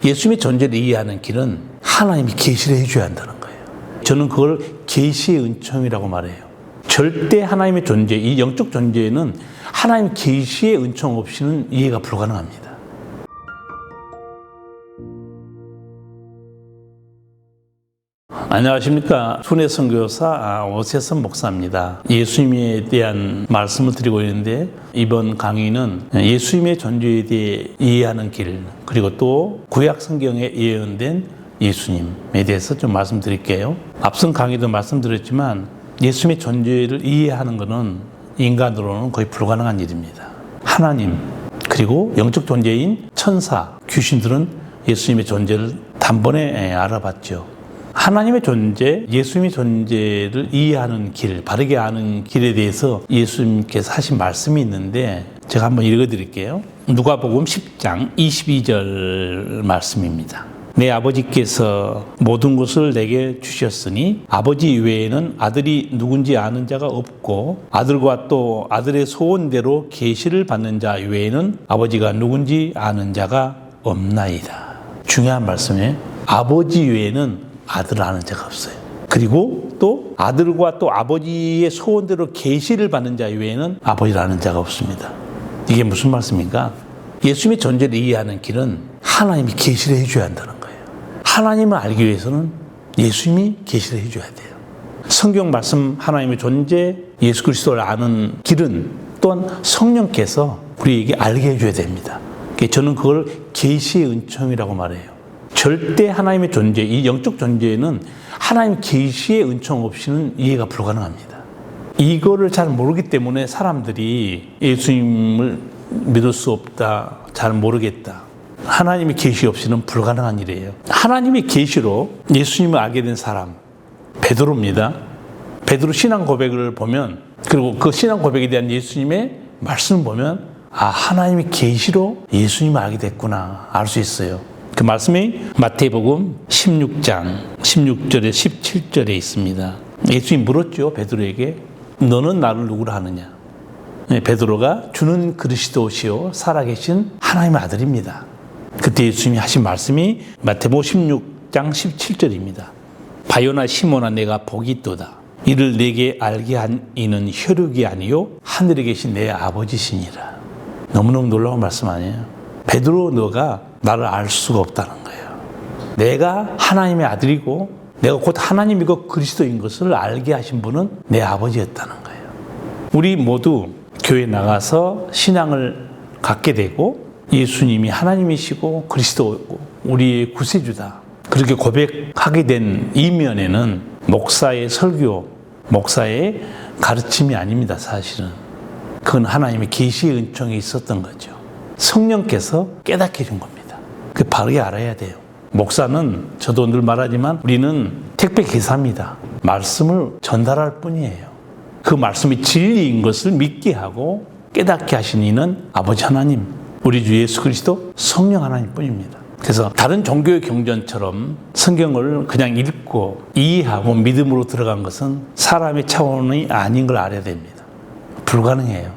예수님의 존재를 이해하는 길은 하나님이 계시를 해줘야 한다는 거예요. 저는 그걸 계시의 은총이라고 말해요. 절대 하나님의 존재, 이 영적 존재는 하나님 계시의 은총 없이는 이해가 불가능합니다. 안녕하십니까. 순회선교사 오세선 목사입니다. 예수님에 대한 말씀을 드리고 있는데, 이번 강의는 예수님의 존재에 대해 이해하는 길, 그리고 또 구약 성경에 예언된 예수님에 대해서 좀 말씀드릴게요. 앞선 강의도 말씀드렸지만 예수님의 존재를 이해하는 것은 인간으로는 거의 불가능한 일입니다. 하나님, 그리고 영적 존재인 천사, 귀신들은 예수님의 존재를 단번에 알아봤죠. 하나님의 존재, 예수님의 존재를 이해하는 길, 바르게 아는 길에 대해서 예수님께서 하신 말씀이 있는데 제가 한번 읽어드릴게요. 누가복음 10장 22절 말씀입니다. 내 아버지께서 모든 것을 내게 주셨으니 아버지 외에는 아들이 누군지 아는 자가 없고 아들과 또 아들의 소원대로 계시를 받는 자 외에는 아버지가 누군지 아는 자가 없나이다. 중요한 말씀이에요. 아버지 외에는 아들을 아는 자가 없어요. 그리고 또 아들과 또 아버지의 소원대로 계시를 받는 자 외에는 아버지를 아는 자가 없습니다. 이게 무슨 말씀입니까? 예수님의 존재를 이해하는 길은 하나님이 계시를 해줘야 한다는 거예요. 하나님을 알기 위해서는 예수님이 계시를 해줘야 돼요. 성경 말씀, 하나님의 존재, 예수 그리스도를 아는 길은 또한 성령께서 우리에게 알게 해줘야 됩니다. 저는 그걸 계시의 은총이라고 말해요. 절대 하나님의 존재, 이 영적 존재는 하나님 계시의 은총 없이는 이해가 불가능합니다. 이거를 잘 모르기 때문에 사람들이 예수님을 믿을 수 없다, 잘 모르겠다. 하나님의 계시 없이는 불가능한 일이에요. 하나님의 계시로 예수님을 알게 된 사람, 베드로입니다. 베드로 신앙 고백을 보면, 그리고 그 신앙 고백에 대한 예수님의 말씀을 보면, 아, 하나님의 계시로 예수님을 알게 됐구나, 알 수 있어요. 그 말씀이 마태복음 16장 16절에 17절에 있습니다. 예수님이 물었죠, 베드로에게. 너는 나를 누구라 하느냐? 베드로가 주는 그리스도시요 살아계신 하나님의 아들입니다. 그때 예수님이 하신 말씀이 마태복음 16장 17절입니다. 바요나 시몬아, 내가 복이 있도다. 이를 내게 알게 한 이는 혈육이 아니요 하늘에 계신 내 아버지시니라. 너무너무 놀라운 말씀 아니에요? 베드로, 너가 나를 알 수가 없다는 거예요. 내가 하나님의 아들이고 내가 곧 하나님이고 그리스도인 것을 알게 하신 분은 내 아버지였다는 거예요. 우리 모두 교회 나가서 신앙을 갖게 되고 예수님이 하나님이시고 그리스도고 우리의 구세주다, 그렇게 고백하게 된 이면에는 목사의 설교, 목사의 가르침이 아닙니다. 사실은 그건 하나님의 계시의 은총이 있었던 거죠. 성령께서 깨닫게 해준 겁니다. 그 바르게 알아야 돼요. 목사는, 저도 늘 말하지만 우리는 택배 기사입니다. 말씀을 전달할 뿐이에요. 그 말씀이 진리인 것을 믿게 하고 깨닫게 하신 이는 아버지 하나님, 우리 주 예수 그리스도 성령 하나님 뿐입니다. 그래서 다른 종교의 경전처럼 성경을 그냥 읽고 이해하고 믿음으로 들어간 것은 사람의 차원이 아닌 걸 알아야 됩니다. 불가능해요.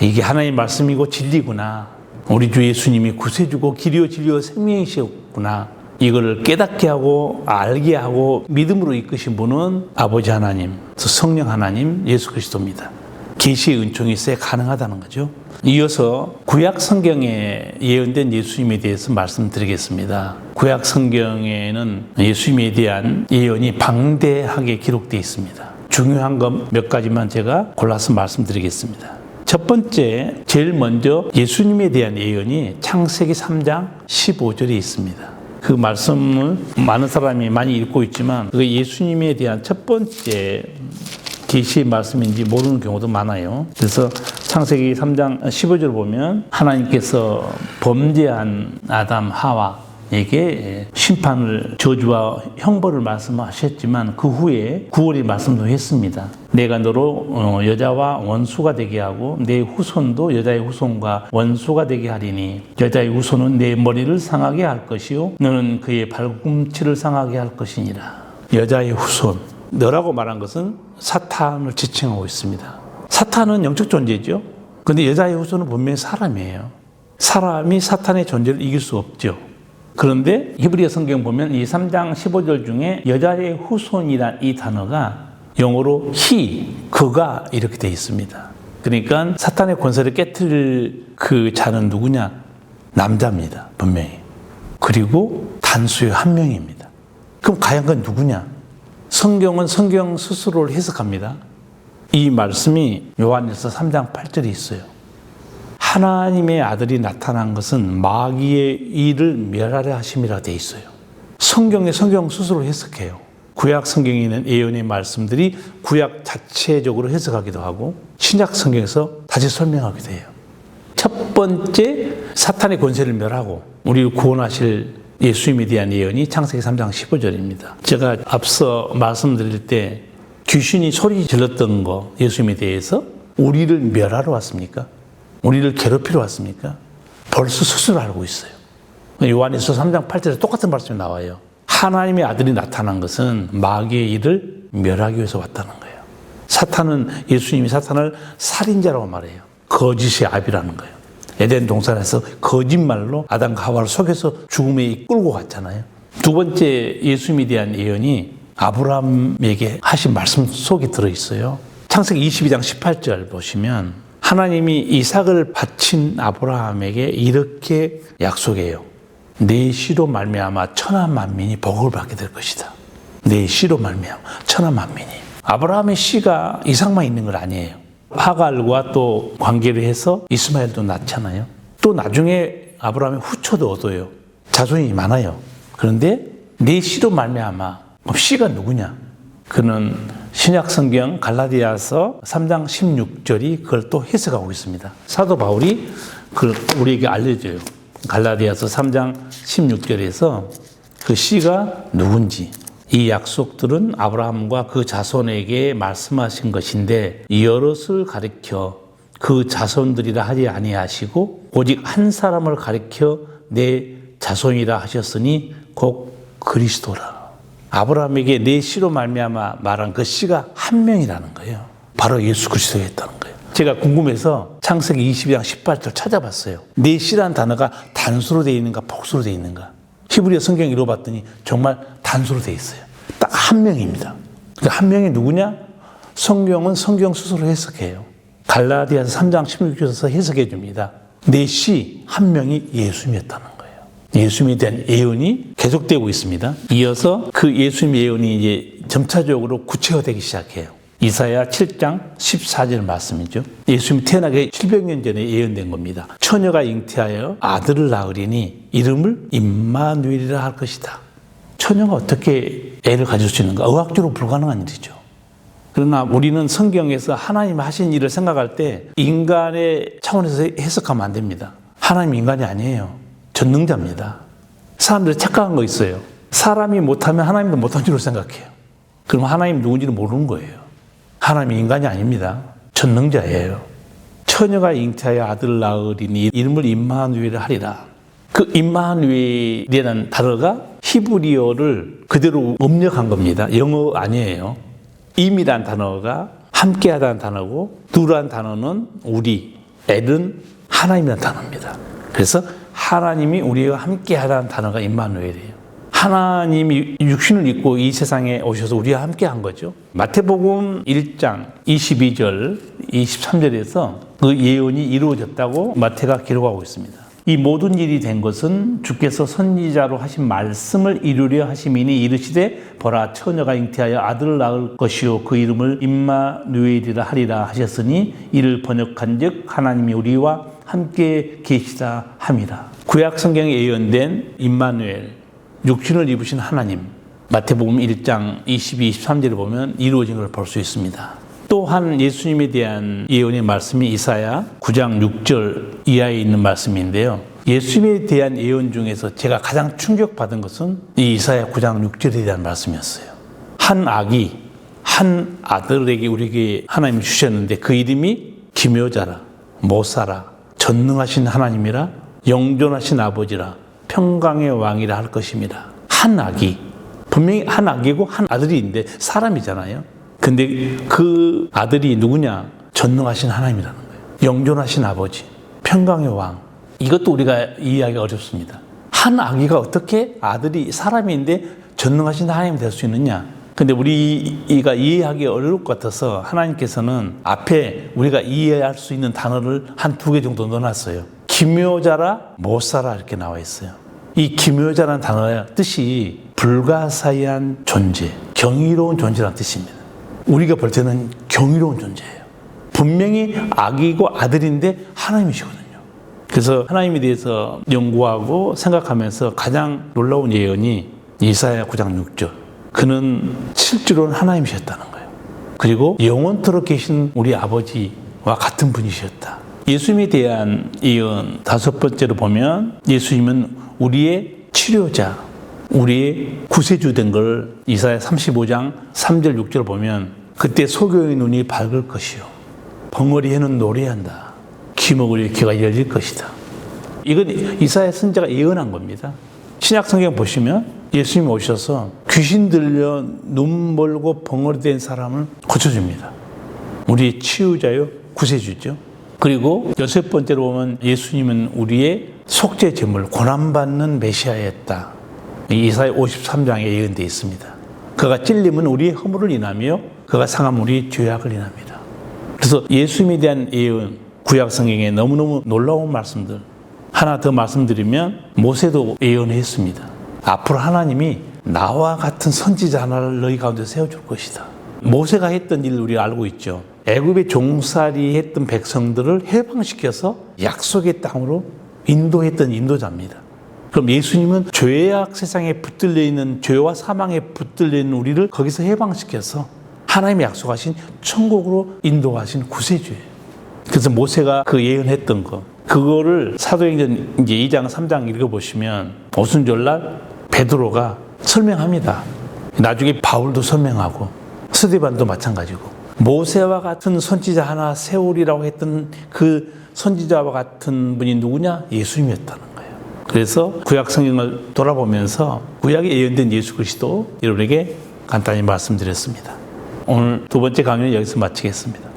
이게 하나님의 말씀이고 진리구나, 우리 주 예수님이 구세주고 길이요 진리요 생명이시였구나, 이거를 깨닫게 하고 알게 하고 믿음으로 이끄신 분은 아버지 하나님, 성령 하나님, 예수 그리스도입니다. 계시의 은총이 있어야 가능하다는 거죠. 이어서 구약 성경에 예언된 예수님에 대해서 말씀드리겠습니다. 구약 성경에는 예수님에 대한 예언이 방대하게 기록되어 있습니다. 중요한 것 몇 가지만 제가 골라서 말씀드리겠습니다. 첫 번째, 제일 먼저 예수님에 대한 예언이 창세기 3장 15절에 있습니다. 그 말씀을 많은 사람이 많이 읽고 있지만 그 예수님에 대한 첫 번째 계시의 말씀인지 모르는 경우도 많아요. 그래서 창세기 3장 15절 보면 하나님께서 범죄한 아담 하와에게 심판을, 저주와 형벌을 말씀하셨지만 그 후에 9월에 말씀도 했습니다. 내가 너로 여자와 원수가 되게 하고 내 후손도 여자의 후손과 원수가 되게 하리니 여자의 후손은 내 머리를 상하게 할 것이요 너는 그의 발꿈치를 상하게 할 것이니라. 여자의 후손, 너라고 말한 것은 사탄을 지칭하고 있습니다. 사탄은 영적 존재죠. 그런데 여자의 후손은 분명히 사람이에요. 사람이 사탄의 존재를 이길 수 없죠. 그런데 히브리어 성경 보면 이 3장 15절 중에 여자의 후손이란 이 단어가 영어로 he, 그가 이렇게 되어 있습니다. 그러니까 사탄의 권세를 깨트릴 그 자는 누구냐? 남자입니다. 분명히. 그리고 단수의 한 명입니다. 그럼 과연 그건 누구냐? 성경은 성경 스스로를 해석합니다. 이 말씀이 요한일서 3장 8절에 있어요. 하나님의 아들이 나타난 것은 마귀의 일을 멸하려 하심이라 되어 있어요. 성경에 성경 스스로 해석해요. 구약 성경에 있는 예언의 말씀들이 구약 자체적으로 해석하기도 하고 신약 성경에서 다시 설명하기도 해요. 첫 번째 사탄의 권세를 멸하고 우리를 구원하실 예수님에 대한 예언이 창세기 3장 15절입니다. 제가 앞서 말씀드릴 때 귀신이 소리 질렀던 거 예수님에 대해서 우리를 멸하러 왔습니까? 우리를 괴롭히러 왔습니까? 벌써 스스로 알고 있어요. 요한일서 3장 8절에 똑같은 말씀이 나와요. 하나님의 아들이 나타난 것은 마귀의 일을 멸하기 위해서 왔다는 거예요. 사탄은 예수님이 사탄을 살인자라고 말해요. 거짓의 아비라는 거예요. 에덴 동산에서 거짓말로 아담과 하와를 속여서 죽음에 끌고 갔잖아요. 두 번째 예수님에 대한 예언이 아브라함에게 하신 말씀 속에 들어있어요. 창세기 22장 18절 보시면 하나님이 이삭을 바친 아브라함에게 이렇게 약속해요. 내 씨로 말미암아 천하 만민이 복을 받게 될 것이다. 내 씨로 말미암아 천하 만민이. 아브라함의 씨가 이삭만 있는 건 아니에요. 하갈과 또 관계를 해서 이스마엘도 낳잖아요. 또 나중에 아브라함의 후초도 얻어요. 자손이 많아요. 그런데 내 씨로 말미암아. 씨가 누구냐? 그는 신약 성경 갈라디아서 3장 16절이 그걸 또 해석하고 있습니다. 사도 바울이 그걸 우리에게 알려줘요. 갈라디아서 3장 16절에서 그 씨가 누군지, 이 약속들은 아브라함과 그 자손에게 말씀하신 것인데 여럿을 가리켜 그 자손들이라 하지 아니하시고 오직 한 사람을 가리켜 내 자손이라 하셨으니 곧 그리스도라. 아브라함에게 내 씨로 말미암아 말한 그 씨가 한 명이라는 거예요. 바로 예수 그리스도였다는 거예요. 제가 궁금해서 창세기 22장 18절 찾아봤어요. 내 씨라는 단어가 단수로 되어 있는가 복수로 되어 있는가. 히브리어 성경 읽어봤더니 정말 단수로 되어 있어요. 딱 한 명입니다. 그 한 명이 누구냐? 성경은 성경 스스로 해석해요. 갈라디아서 3장 16절에서 해석해 줍니다. 내 씨 한 명이 예수님이었다는 거예요. 예수님에 대한 예언이 계속되고 있습니다. 이어서 그 예수님 예언이 이제 점차적으로 구체화되기 시작해요. 이사야 7장 14절 말씀이죠. 예수님이 태어나기 700년 전에 예언된 겁니다. 처녀가 잉태하여 아들을 낳으리니 이름을 임마누엘이라 할 것이다. 처녀가 어떻게 애를 가질 수 있는가? 의학적으로 불가능한 일이죠. 그러나 우리는 성경에서 하나님 하신 일을 생각할 때 인간의 차원에서 해석하면 안 됩니다. 하나님 인간이 아니에요. 전능자입니다. 사람들이 착각한 거 있어요. 사람이 못하면 하나님도 못한 줄로 생각해요. 그럼 하나님 누군지를 모르는 거예요. 하나님이 인간이 아닙니다. 전능자예요. 처녀가 잉태하여 아들을 낳으리니 이름을 임마누엘을 하리라. 그 임마누엘이라는 단어가 히브리어를 그대로 음력한 겁니다. 영어 아니에요. 임이란 단어가 함께하다는 단어고 누란 단어는 우리, 엘은 하나님이라는 단어입니다. 그래서 하나님이 우리와 함께하다는 단어가 임마누엘이에요. 하나님이 육신을 입고 이 세상에 오셔서 우리와 함께한 거죠. 마태복음 1장 22절, 23절에서 그 예언이 이루어졌다고 마태가 기록하고 있습니다. 이 모든 일이 된 것은 주께서 선지자로 하신 말씀을 이루려 하심이니 이르시되 보라 처녀가 잉태하여 아들을 낳을 것이요 그 이름을 임마누엘이라 하리라 하셨으니 이를 번역한즉 하나님이 우리와 함께 계시다 함이라. 구약 성경에 예언된 임마누엘, 육신을 입으신 하나님, 마태복음 1장 22, 23절을 보면 이루어진 걸 볼 수 있습니다. 또한 예수님에 대한 예언의 말씀이 이사야 9장 6절 이하에 있는 말씀인데요. 예수님에 대한 예언 중에서 제가 가장 충격받은 것은 이 이사야 9장 6절에 대한 말씀이었어요. 한 아기, 한 아들에게 우리에게 하나님이 주셨는데 그 이름이 기묘자라, 모사라, 전능하신 하나님이라, 영존하신 아버지라, 평강의 왕이라 할 것입니다. 한 아기, 분명히 한 아기고 한 아들인데 사람이잖아요. 근데 그 아들이 누구냐? 전능하신 하나님이라는 거예요. 영존하신 아버지, 평강의 왕. 이것도 우리가 이해하기 어렵습니다. 한 아기가 어떻게 아들이 사람인데 전능하신 하나님이 될 수 있느냐? 근데 우리가 이해하기 어려울 것 같아서 하나님께서는 앞에 우리가 이해할 수 있는 단어를 한 2개 정도 넣어놨어요. 기묘자라 못살아 이렇게 나와 있어요. 이 기묘자라는 단어의 뜻이 불가사의한 존재, 경이로운 존재라는 뜻입니다. 우리가 볼 때는 경이로운 존재예요. 분명히 아기고 아들인데 하나님이시거든요. 그래서 하나님에 대해서 연구하고 생각하면서 가장 놀라운 예언이 이사야 9장 6절. 그는 실제로는 하나님이셨다는 거예요. 그리고 영원토록 계신 우리 아버지와 같은 분이셨다. 예수님에 대한 예언 5번째로 보면 예수님은 우리의 치료자, 우리의 구세주 된 걸 이사야 35장 3절 6절 보면 그때 소경의 눈이 밝을 것이요 벙어리에는 노래한다. 귀먹을 귀가 열릴 것이다. 이건 이사야 선지자가 예언한 겁니다. 신약 성경 보시면 예수님이 오셔서 귀신 들려 눈 멀고 벙어리 된 사람을 고쳐줍니다. 우리의 치유자요 구세주죠. 그리고 6번째로 보면 예수님은 우리의 속죄 제물, 고난받는 메시아였다. 이사야 53장에 예언되어 있습니다. 그가 찔림은 우리의 허물을 인하며 그가 상함은 우리의 죄악을 인합니다. 그래서 예수님에 대한 예언, 구약 성경에 너무너무 놀라운 말씀들. 하나 더 말씀드리면 모세도 예언했습니다. 앞으로 하나님이 나와 같은 선지자 하나를 너희 가운데 세워줄 것이다. 모세가 했던 일을 우리가 알고 있죠. 애굽에 종살이 했던 백성들을 해방시켜서 약속의 땅으로 인도했던 인도자입니다. 그럼 예수님은 죄악 세상에 붙들려 있는 죄와 사망에 붙들려 있는 우리를 거기서 해방시켜서 하나님이 약속하신 천국으로 인도하신 구세주예요. 그래서 모세가 그 예언했던 거, 그거를 사도행전 이제 2장 3장 읽어보시면 오순절날 베드로가 설명합니다. 나중에 바울도 설명하고 스데반도 마찬가지고 모세와 같은 선지자 하나 세우리라고 했던 그 선지자와 같은 분이 누구냐? 예수님이었다는 거예요. 그래서 구약 성경을 돌아보면서 구약에 예언된 예수 그리스도 여러분에게 간단히 말씀드렸습니다. 오늘 2번째 강의는 여기서 마치겠습니다.